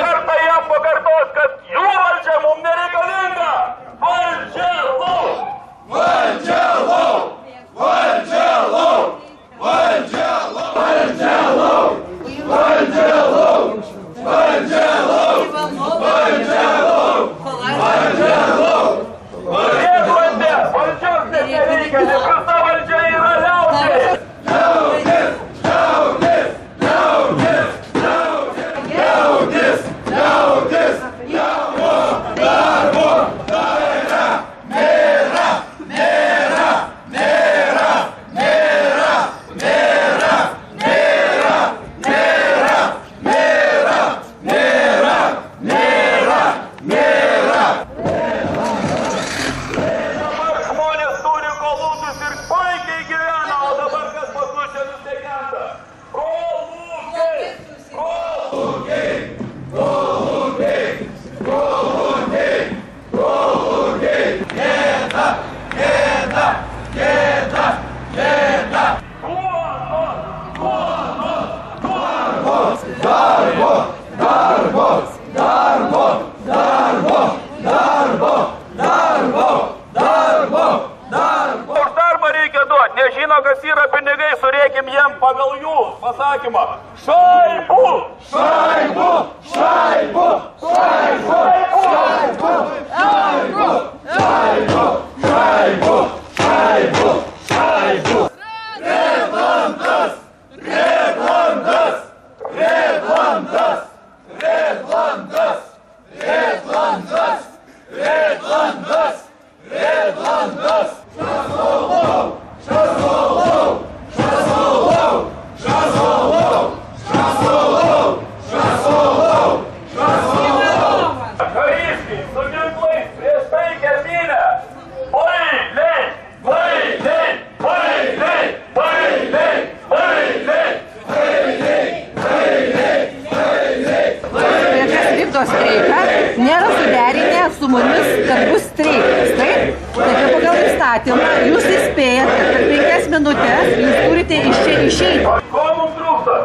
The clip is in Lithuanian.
Kartą jam pakartos, kad jų valdžia mums nereikalinga. Valdžia lauk! Valdžia lauk! Valdžia lauk! Valdžia lauk! Valdžia lauk! Valdžia lauk! Valdžia lauk! Valdžia lauk! Valdžia lauk! Valdžia valdžios nereikia, nes visa valdžia yra liaudžiai! Liaudis! Liaudis! Liaudis! Liaudis! Liaudis! Liaudis! Darbo! Darbo! Nėra! Nėra! Nėra! Nėra! Nėra! Nėra! Nėra! Nėra! Nėra! Nėra! Nėra! Dabar žmonės turi kolūkius ir puikiai gyvena, o dabar kas pas mus čia nusteigenta? Kolūkiai! Kolūkiai! Kolūkiai! Kolūkiai! Kolūkiai! Gėda! Gėda! Gėda! Gėda! Darbo! Darbo! Darbo! Darbo! Darbo! Darbo! Darbo! Darbo! Už darbą reikia duoti, nežino, kas yra pinigai, surėkim jiem pagal jų pasakymą. Šaibų! Šaibų! Šaibų! Šaibų! Šaibų! Šaibų! Šaibų! Šaibų! Šaibų! Šaibų! Reglantas! Reglantas! Reglantas! Reglantas! Reglantas! Reglantas! Reglantas! Šasolau! Šasolau! Šasolau! Šasolau! Šasolau! Šasolau! Šasolau! Kariškiai su ginklais prieš taikę minią! Bailiai! Bailiai! Bailiai! Bailiai! Bailiai! Bailiai! Bailiai! Bailiai! Priešas vykdo streiką, nėra suderinę su mumis, kad bus streikas, taip? Tačiau pagal įstatymą jūs įspėjat, kad per 5 minutės jūs turite iš čia išeiti. Ko mums trūksta?